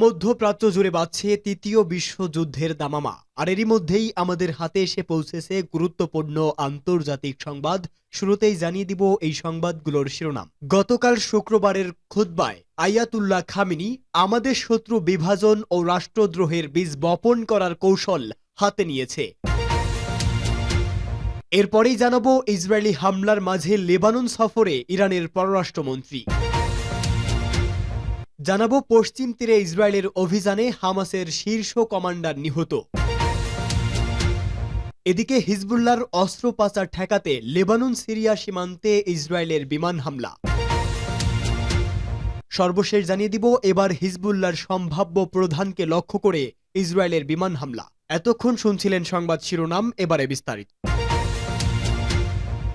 মধ্যপ্রাচ্য জুড়ে বাজছে তৃতীয় বিশ্বযুদ্ধের দামামা। আর এরই মধ্যেই আমাদের হাতে এসে পৌঁছেছে গুরুত্বপূর্ণ আন্তর্জাতিক সংবাদ। শুরুতেই জানিয়ে দিব এই সংবাদগুলোর শিরোনাম। গতকাল শুক্রবারের খুতবায় আয়াতুল্লাহ খামেনি আমাদের শত্রু বিভাজন ও রাষ্ট্রদ্রোহের বীজ বপন করার কৌশল হাতে নিয়েছে। এরপরেই জানাবো ইসরায়েলি হামলার মাঝে লেবানন সফরে ইরানের পররাষ্ট্রমন্ত্রী। জানাবো পশ্চিম তীরে ইসরায়েলের অভিযানে হামাসের শীর্ষ কমান্ডার নিহত। এদিকে হিজবুল্লাহর অস্ত্র পাচার ঠেকাতে লেবানন সিরিয়া সীমান্তে ইসরায়েলের বিমান হামলা। সর্বশেষ জানিয়ে দিব এবার হিজবুল্লাহর সম্ভাব্য প্রধানকে লক্ষ্য করে ইসরায়েলের বিমান হামলা। এতক্ষণ শুনছিলেন সংবাদ শিরোনাম, এবারে বিস্তারিত।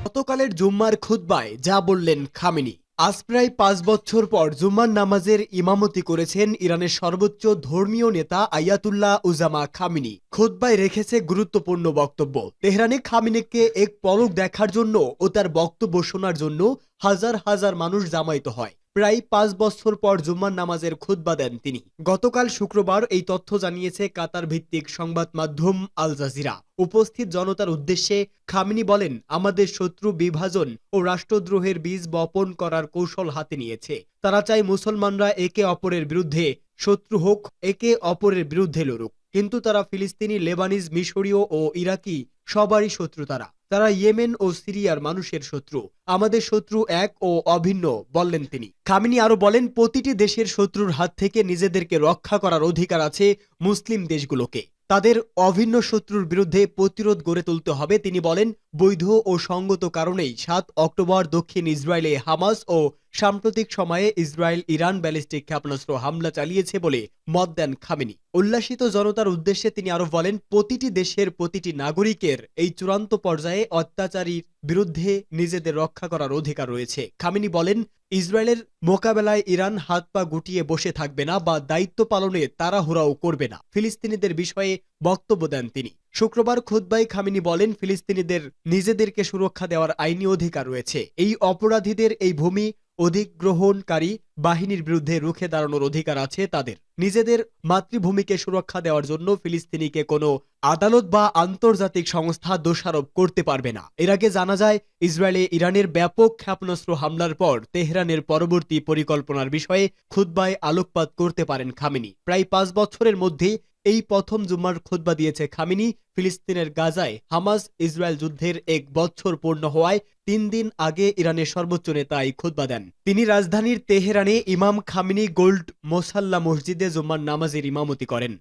গতকালের জুম্মার খুতবায় যা বললেন খামেনি। আজ প্রায় 5 বছর পর জুম্মার নামাজের ইমামতি করেছেন ইরানের সর্বোচ্চ ধর্মীয় নেতা আয়াতুল্লাহ উজামা খামেনি। খুতবায় রেখেছে গুরুত্বপূর্ণ বক্তব্য। তেহরানে খামেনিকে এক পলক দেখার জন্য ও তার বক্তব্য শোনার জন্য হাজার হাজার মানুষ জামায়াত হয়। প্রায় 5 বছর পর জুম্মার নামাজের খুতবা দেন তিনি। গতকাল শুক্রবার এই তথ্য জানিয়েছে কাতার ভিত্তিক সংবাদ মাধ্যম আল জাজিরা। উপস্থিত জনতার উদ্দেশ্যে খামেনি বলেন, আমাদের শত্রু বিভাজন ও রাষ্ট্রদ্রোহের বীজ বপন করার কৌশল হাতে নিয়েছে। তারা চায় মুসলমানরা একে অপরের বিরুদ্ধে শত্রু হোক, একে অপরের বিরুদ্ধে লড়ুক। কিন্তু তারা ফিলিস্তিনি, লেবানিজ, মিশরীয় ও ইরাকি সবারই শত্রু। তারা ইয়েমেন ও সিরিয়ার মানুষের শত্রু। আমাদের শত্রু এক ও অভিন্ন, বললেন তিনি। খামেনি আরো বলেন, প্রতিটি দেশের শত্রুর হাত থেকে নিজেদেরকে রক্ষা করার অধিকার আছে মুসলিম দেশগুলোকে। তাদের অভিন্ন শত্রুর বিরুদ্ধে প্রতিরোধ গড়ে তুলতে হবে। তিনি বলেন, বৈধ ও সঙ্গত কারণেই 7 অক্টোবর দক্ষিণ ইসরায়েলে হামাস ও সাম্প্রতিক সময়ে ইসরায়েল ইরান ব্যালিস্টিক ক্ষেপণাস্ত্র হামলা চালিয়েছে বলে মত দেন খামেনি। উল্লাসিত জনতার উদ্দেশ্যে তিনি আরো বলেন, প্রতিটি দেশের প্রতিটি নাগরিকের এই চূড়ান্ত পর্যায়ে অত্যাচারীর বিরুদ্ধে নিজেদের রক্ষা করার অধিকার রয়েছে। খামেনি বলেন, ইসরায়েলের মোকাবেলায় ইরান হাত পা গুটিয়ে বসে থাকবে না বা দায়িত্ব পালনে তাড়াহুড়াও করবে না। ফিলিস্তিনিদের বিষয়ে বক্তব্য দেন তিনি। শুক্রবার খুতবায় খামেনি বলেন, ফিলিস্তিনিদের নিজেদেরকে সুরক্ষা দেওয়ার আইনি অধিকার রয়েছে। এই অপরাধীদের এই ভূমি অধিগ্রহণকারী বাহিনীর বিরুদ্ধে রুখে দাঁড়ানোর অধিকার আছে তাদের। নিজেদের মাতৃভূমিকে সুরক্ষা দেওয়ার জন্য ফিলিস্তিনিকে কোনো আদালত বা আন্তর্জাতিক সংস্থা দোষারোপ করতে পারবে না। এর আগে জানা যায়, ইসরায়েলে ইরানের ব্যাপক ক্ষেপণাস্ত্র হামলার পর তেহরানের পরবর্তী পরিকল্পনার বিষয়ে খুতবায় আলোকপাত করতে পারেন খামেনি। প্রায় 5 বছরের মধ্যে এই প্রথম জুম্মার খুতবা দিয়েছে খামেনি। ফিলিস্তিনের গাজায় হামাস ইসরায়েল যুদ্ধের 1 বছর পূর্ণ হওয়ায় 3 দিন আগে ইরানের সর্বোচ্চ নেতা এই খুতবা দেন। তিনি রাজধানীর তেহরানে ইমাম খামেনি গোল্ড মোসাল্লা মসজিদে জুম্মার নামাজের ইমামতি করেন।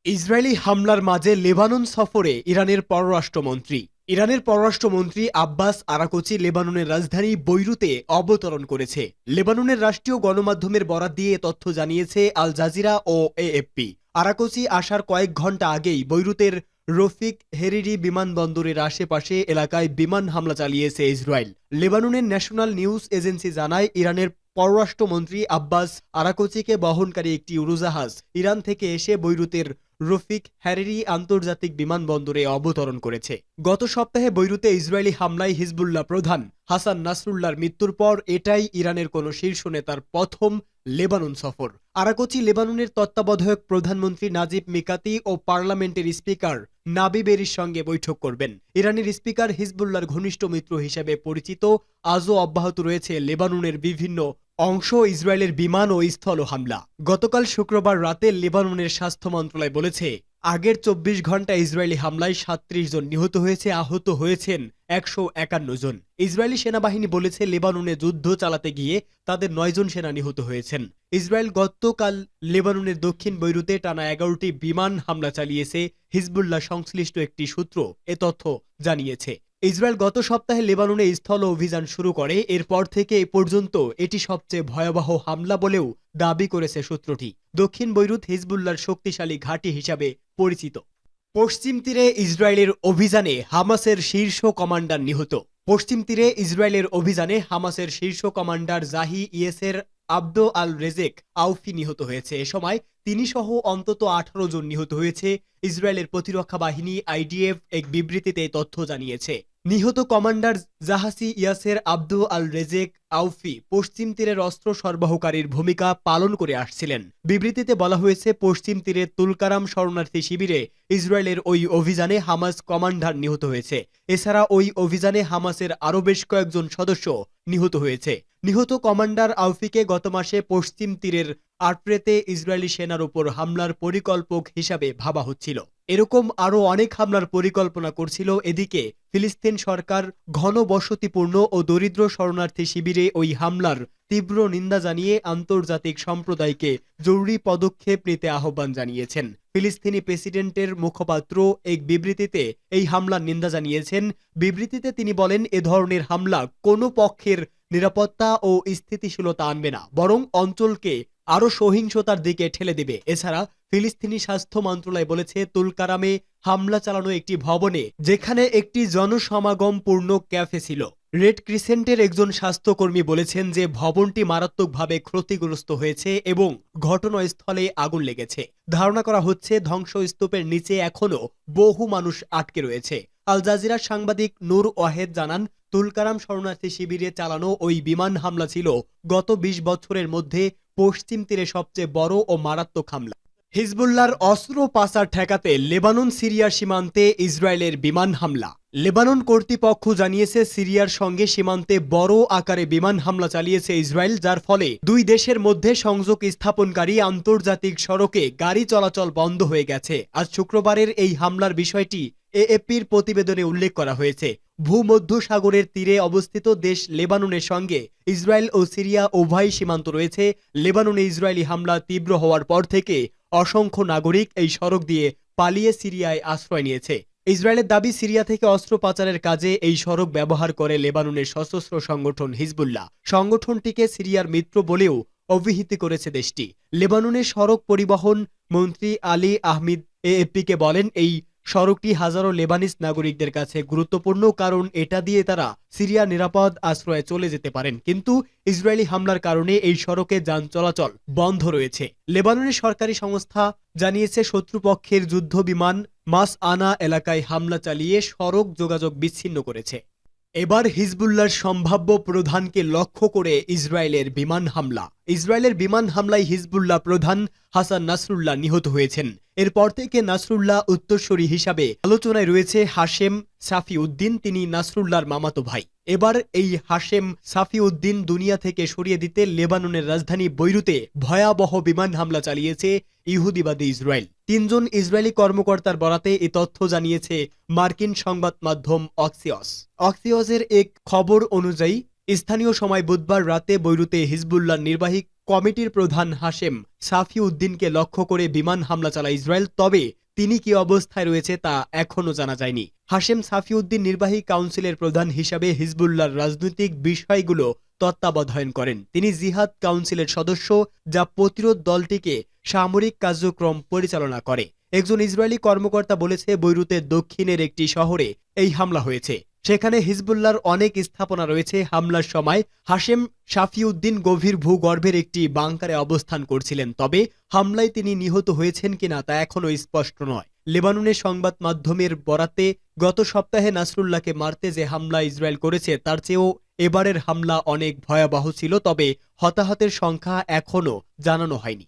ইসরায়েলি হামলার মাঝে লেবানন সফরে ইরানের পররাষ্ট্রমন্ত্রী। ইরানের পররাষ্ট্রমন্ত্রী আব্বাস আরাকচি লেবাননের রাজধানী বৈরুতে অবতরণ করেছে। লেবাননের রাষ্ট্রীয় গণমাধ্যমের বরাত দিয়ে তথ্য জানিয়েছে আল জাজিরা ও এএফপি। আরাকচি আসার কয়েক ঘন্টা আগেই বৈরুতের রফিক হেরিরি বিমানবন্দরের আশেপাশে এলাকায় বিমান হামলা চালিয়েছে ইসরায়েল। লেবাননের ন্যাশনাল নিউজ এজেন্সি জানায়, ইরানের পররাষ্ট্রমন্ত্রী আব্বাস আরাকচিকে বহনকারী একটি উড়োজাহাজ ইরান থেকে এসে বৈরুতের রফিক হ্যারিরি আন্তর্জাতিক বিমানবন্দরে অবতরণ করেছে। গত সপ্তাহে বৈরুতে ইসরায়েলি হামলায় হিজবুল্লাহ প্রধান হাসান নাসরুল্লাহর মৃত্যুর পর এটাই ইরানের কোনো শীর্ষ নেতার প্রথম লেবানন সফর। আরাকচি লেবাননের তত্ত্বাবধায়ক প্রধানমন্ত্রী নাজিব মিকাতি ও পার্লামেন্টের স্পিকার নাবি বেরির সঙ্গে বৈঠক করবেন। ইরানের স্পিকার হিজবুল্লাহর ঘনিষ্ঠ মিত্র হিসেবে পরিচিত। আজও অব্যাহত রয়েছে লেবাননের বিভিন্ন অংশ ইসরায়েলের বিমান ও স্থল হামলা। গতকাল শুক্রবার রাতে লেবাননের স্বাস্থ্য মন্ত্রণালয় বলেছে, আগের 24 ঘন্টা ইসরায়েলি হামলায় 37 জন নিহত হয়েছে, আহত হয়েছেন 151 জন। ইসরায়েলি সেনাবাহিনী বলেছে, লেবাননে যুদ্ধ চালাতে গিয়ে তাদের 9 জন সেনা নিহত হয়েছেন। ইসরায়েল গতকাল লেবাননের দক্ষিণ বৈরুতে টানা 11টি বিমান হামলা চালিয়েছে। হিজবুল্লাহ সংশ্লিষ্ট একটি সূত্র এ তথ্য জানিয়েছে। ইসরায়েল গত সপ্তাহে লেবাননে স্থল অভিযান শুরু করে। এরপর থেকে এ পর্যন্ত এটি সবচেয়ে ভয়াবহ হামলা বলেও দাবি করেছে সূত্রটি। দক্ষিণ বৈরুত হিজবুল্লাহর শক্তিশালী ঘাঁটি হিসাবে পরিচিত। পশ্চিম তীরে ইসরায়েলের অভিযানে হামাসের শীর্ষ কমান্ডার নিহত। পশ্চিম তীরে ইসরায়েলের অভিযানে হামাসের শীর্ষ কমান্ডার জাহি ইয়েসের আব্দো আল রেজেক আউফি নিহত হয়েছে। এ সময় তিনি সহ অন্তত 18 জন নিহত হয়েছে। ইসরায়েলের প্রতিরক্ষা বাহিনী আইডিএফ এক বিবৃতিতে তথ্য জানিয়েছে। নিহত কমান্ডার জাহাসি ইয়াসের আব্দু আল রেজেক আউফি পশ্চিম তীরের অস্ত্র সরবরাহকারীর ভূমিকা পালন করে আসছিলেন। বিবৃতিতে বলা হয়েছে, পশ্চিম তীরে তুলকারাম শরণার্থী শিবিরে ইসরায়েলের ওই অভিযানে হামাস কমান্ডার নিহত হয়েছে। এছাড়া ওই অভিযানে হামাসের আরও বেশ কয়েকজন সদস্য নিহত হয়েছে। নিহত কমান্ডার আউফিকে গত মাসে পশ্চিম তীরের আটপ্রেতে ইসরায়েলি সেনার উপর হামলার পরিকল্পক হিসাবে ভাবা হচ্ছিল। এরকম আরও অনেক হামলার পরিকল্পনা করছিল। এদিকে ফিলিস্তিন সরকার ঘনবসতিপূর্ণ ও দরিদ্র শরণার্থী শিবিরে ওই হামলার তীব্র নিন্দা জানিয়ে আন্তর্জাতিক সম্প্রদায়কে জরুরি পদক্ষেপ নিতে আহ্বান জানিয়েছেন। ফিলিস্তিনি প্রেসিডেন্টের মুখপাত্র এক বিবৃতিতে এই হামলার নিন্দা জানিয়েছেন। বিবৃতিতে তিনি বলেন, এ ধরনের হামলা কোনো পক্ষের নিরাপত্তা ও স্থিতিশীলতা আনবে না, বরং অঞ্চলকে আরও সহিংসতার দিকে ঠেলে দেবে। এছাড়া ফিলিস্তিনি স্বাস্থ্য মন্ত্রণালয় বলেছে, তুলকারামে হামলা চালানো একটি ভবনে, যেখানে একটি জনসমাগমপূর্ণ ক্যাফে ছিল। রেড ক্রিসেন্টের একজন স্বাস্থ্যকর্মী বলেছেন যে ভবনটি মারাত্মকভাবে ক্ষতিগ্রস্ত হয়েছে এবং ঘটনাস্থলে আগুন লেগেছে। ধারণা করা হচ্ছে ধ্বংসস্তূপের নিচে এখনও বহু মানুষ আটকে রয়েছে। আল জাজিরার সাংবাদিক নূর ওয়াহেদ জানান, তুলকারাম শরণার্থী শিবিরে চালানো ওই বিমান হামলা ছিল গত ২০ বছরের মধ্যে পশ্চিম তীরে সবচেয়ে বড় ও মারাত্মক হামলা। হিজবুল্লাহর অস্ত্র পাচার ঠেকাতে লেবানন সিরিয়ার সীমান্তে ইসরায়েলের বিমান হামলা। লেবানন কর্তৃপক্ষ জানিয়েছে, সিরিয়ার সঙ্গে সীমান্তে বড় আকারে বিমান হামলা চালিয়েছে ইসরায়েল, যার ফলে দুই দেশের মধ্যে সংযোগ স্থাপনকারী আন্তর্জাতিক সড়কে গাড়ি চলাচল বন্ধ হয়ে গেছে। আজ শুক্রবারের এই হামলার বিষয়টি এএফপির প্রতিবেদনে উল্লেখ করা হয়েছে। ভূমধ্যসাগরের তীরে অবস্থিত দেশ লেবাননের সঙ্গে ইসরায়েল ও সিরিয়া উভয় সীমান্ত রয়েছে। লেবাননে ইসরায়েলি হামলা তীব্র হওয়ার পর থেকে অসংখ্য নাগরিক এই সড়ক দিয়ে পালিয়ে সিরিয়ায় আশ্রয় নিয়েছে। ইসরায়েলের দাবি, সিরিয়া থেকে অস্ত্র পাচারের কাজে এই সড়ক ব্যবহার করে লেবাননের সশস্ত্র সংগঠন হিজবুল্লাহ। সংগঠনটিকে সিরিয়ার মিত্র বলেও অভিহিত করেছে দেশটি। লেবাননের সড়ক পরিবহন মন্ত্রী আলী আহমেদ এএফপিকে বলেন, এই সড়কটি হাজারো লেবানিজ নাগরিকদের কাছে গুরুত্বপূর্ণ, কারণ এটা দিয়ে তারা সিরিয়ার নিরাপদ আশ্রয়ে চলে যেতে পারেন। কিন্তু ইসরায়েলি হামলার কারণে এই সড়কে যান চলাচল বন্ধ রয়েছে। লেবাননের সরকারি সংস্থা জানিয়েছে, শত্রুপক্ষের যুদ্ধ বিমান মাস আনা এলাকায় হামলা চালিয়ে সড়ক যোগাযোগ বিচ্ছিন্ন করেছে। এবার হিজবুল্লাহর সম্ভাব্য প্রধানকে লক্ষ্য করে ইসরায়েলের বিমান হামলা। ইসরায়েলের বিমান হামলায় হিজবুল্লাহ প্রধান হাসান নাসরুল্লাহ নিহত হয়েছেন। এরপর থেকে নাসরুল্লাহ উত্তরসূরি হিসাবে আলোচনায় রয়েছে হাশেম সাফি উদ্দিন। তিনি নাসরুল্লাহর মামাতো ভাই। এবার এই হাশেম সাফি উদ্দিন দুনিয়া থেকে সরিয়ে দিতে লেবাননের রাজধানী বৈরুতে ভয়াবহ বিমান হামলা চালিয়েছে ইহুদিবাদী ইসরায়েল। ৩ জন ইসরায়েলি কর্মকর্তার বরাতে এ তথ্য জানিয়েছে মার্কিন সংবাদ মাধ্যম অক্সিয়স। অক্সিয়সের এক খবর অনুযায়ী স্থানীয় সময় বুধবার রাতে বৈরুতে হিজবুল্লাহ নির্বাহী কমিটির প্রধান হাশেম সাফি উদ্দিনকে লক্ষ্য করে বিমান হামলা চালায় ইসরায়েল। তবে তিনি কি অবস্থায় রয়েছে তা এখনও জানা যায়নি। হাশেম সাফি উদ্দিন নির্বাহী কাউন্সিলের প্রধান হিসাবে হিজবুল্লাহর রাজনৈতিক বিষয়গুলো তত্ত্বাবধান করেন। তিনি জিহাদ কাউন্সিলের সদস্য, যা প্রতিরোধ দলটিকে সামরিক কার্যক্রম পরিচালনা করে। একজন ইসরায়েলি কর্মকর্তা বলেছে, বৈরুতের দক্ষিণের একটি শহরে এই হামলা হয়েছে। সেখানে হিজবুল্লাহর অনেক স্থাপনা রয়েছে। হামলার সময় হাশেম সাফি উদ্দিন গভীর ভূগর্ভের একটি বাংকারে অবস্থান করছিলেন। তবে হামলায় তিনি নিহত হয়েছেন কিনা তা এখনও স্পষ্ট নয়। লেবাননের সংবাদ মাধ্যমের বরাতে গত সপ্তাহে নাসরুল্লাহকে মারতে যে হামলা ইসরায়েল করেছে তার চেয়েও এবারের হামলা অনেক ভয়াবহ ছিল। তবে হতাহতের সংখ্যা এখনও জানানো হয়নি।